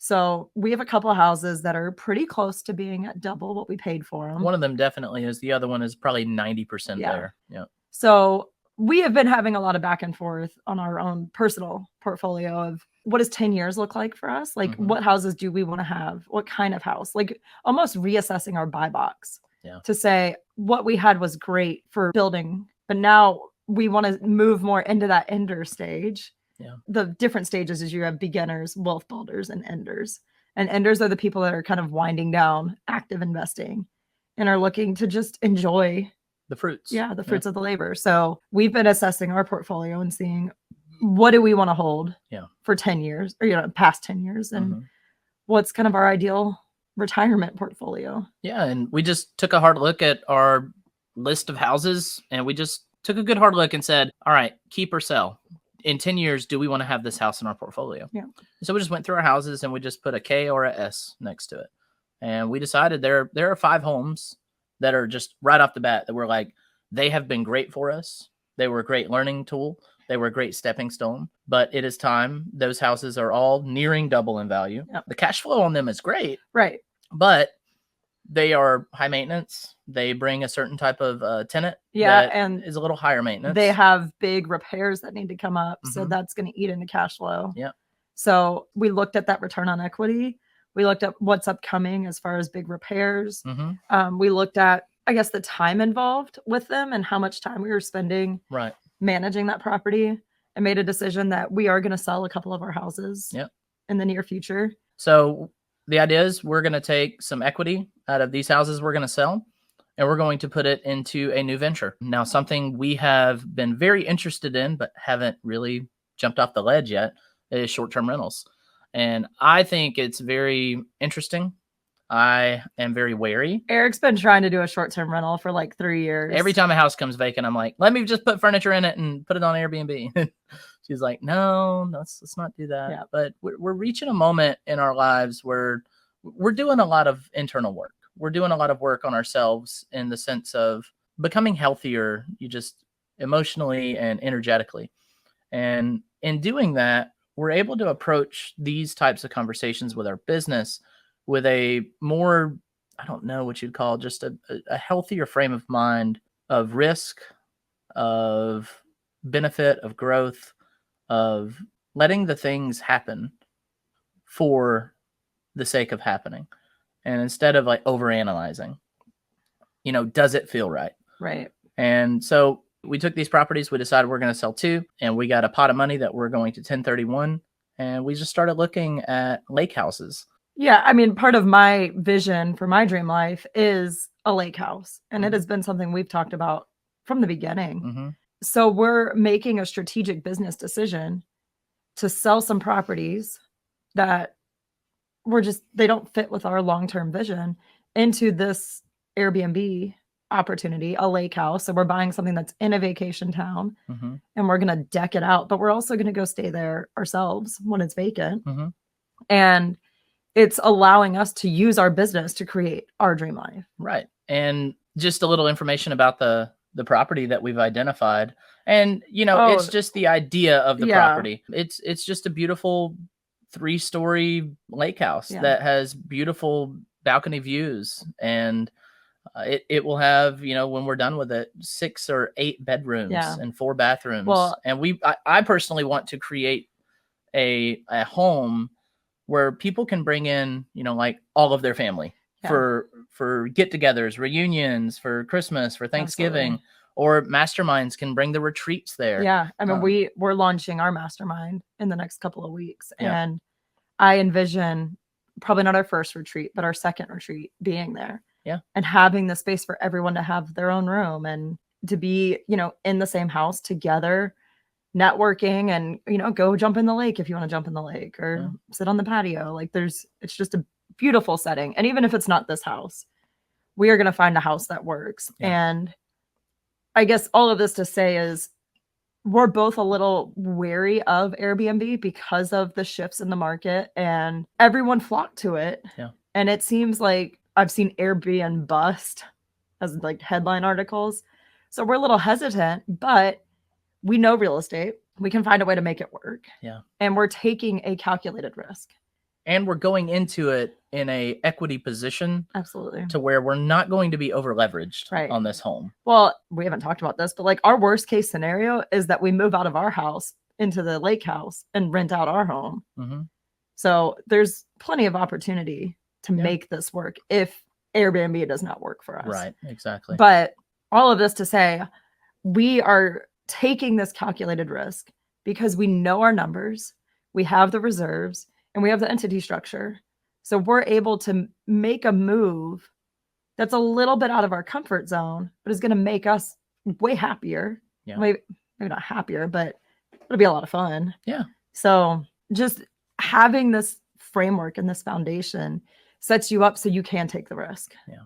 So we have a couple of houses that are pretty close to being at double what we paid for them. One of them definitely is. The other one is probably 90% Yeah. there. Yeah. So we have been having a lot of back and forth on our own personal portfolio of what does 10 years look like for us? Like, what houses do we want to have? What kind of house? Like, almost reassessing our buy box to say what we had was great for building, but now we want to move more into that ender stage. Yeah. The different stages is you have beginners, wealth builders, and enders. And enders are the people that are kind of winding down active investing and are looking to just enjoy the fruits. Yeah, the fruits of the labor. So we've been assessing our portfolio and seeing what do we want to hold for 10 years or, past 10 years and what's kind of our ideal retirement portfolio. Yeah. And we just took a hard look at our list of houses and we just took a good hard look and said, all right, keep or sell. In 10 years, do we want to have this house in our portfolio? Yeah. So we just went through our houses and we just put a K or a S next to it. And we decided there are 5 homes that are just right off the bat that we're like, they have been great for us. They were a great learning tool. They were a great stepping stone, but it is time. Those houses are all nearing double in value. Yep. The cash flow on them is great. Right. But they are high maintenance. They bring a certain type of tenant and is a little higher maintenance. They have big repairs that need to come up. So that's going to eat into cash flow. Yeah. So we looked at that return on equity. We looked at what's upcoming as far as big repairs. We looked at, I guess, the time involved with them and how much time we were spending managing that property, and made a decision that we are going to sell a couple of our houses in the near future. So the idea is we're going to take some equity out of these houses we're going to sell, and we're going to put it into a new venture. Now, something we have been very interested in, but haven't really jumped off the ledge yet, is short-term rentals. And I think it's very interesting. I am very wary. Eric's been trying to do a short-term rental for like 3 years. Every time a house comes vacant, I'm like, let me just put furniture in it and put it on Airbnb. She's like, no, let's not do that. Yeah. But we're reaching a moment in our lives where we're doing a lot of internal work. We're doing a lot of work on ourselves in the sense of becoming healthier, you just emotionally and energetically. And in doing that, we're able to approach these types of conversations with our business with a more, I don't know what you'd call, just a healthier frame of mind of risk, of benefit, of growth, of letting the things happen for the sake of happening. And instead of like overanalyzing, does it feel right? Right. And so we took these properties, we decided we're going to sell 2, and we got a pot of money that we're going to 1031. And we just started looking at lake houses. Yeah, I mean, part of my vision for my dream life is a lake house. And it has been something we've talked about from the beginning. So we're making a strategic business decision to sell some properties that they don't fit with our long-term vision into this Airbnb opportunity, a lake house. So we're buying something that's in a vacation town and we're going to deck it out, but we're also going to go stay there ourselves when it's vacant. And it's allowing us to use our business to create our dream life. Right. And just a little information about the property that we've identified. And, it's just the idea of the property. It's just a beautiful 3-story lake house that has beautiful balcony views. And it will have, when we're done with it, 6 or 8 bedrooms and 4 bathrooms. Well, and I personally want to create a home where people can bring in, like all of their family for get-togethers, reunions, for Christmas, for Thanksgiving, or masterminds can bring the retreats there. Yeah. I mean, we're launching our mastermind in the next couple of weeks. And I envision probably not our first retreat, but our second retreat being there. Yeah. And having the space for everyone to have their own room and to be, in the same house together, networking and, go jump in the lake if you want to jump in the lake or sit on the patio. Like it's just a beautiful setting. And even if it's not this house, we are going to find a house that works. Yeah. And I guess all of this to say is we're both a little wary of Airbnb because of the shifts in the market and everyone flocked to it. Yeah. And it seems like I've seen Airbnb bust as like headline articles. So we're a little hesitant, but we know real estate. We can find a way to make it work. Yeah. And we're taking a calculated risk. And we're going into it in a equity position. Absolutely. To where we're not going to be over leveraged on this home. Well, we haven't talked about this, but like our worst case scenario is that we move out of our house into the lake house and rent out our home. Mm-hmm. So there's plenty of opportunity to make this work if Airbnb does not work for us. Right, exactly. But all of this to say, we are taking this calculated risk because we know our numbers, we have the reserves, and we have the entity structure. So we're able to make a move that's a little bit out of our comfort zone, but is going to make us way happier. Yeah. Maybe not happier, but it'll be a lot of fun. Yeah. So just having this framework and this foundation sets you up so you can take the risk. Yeah.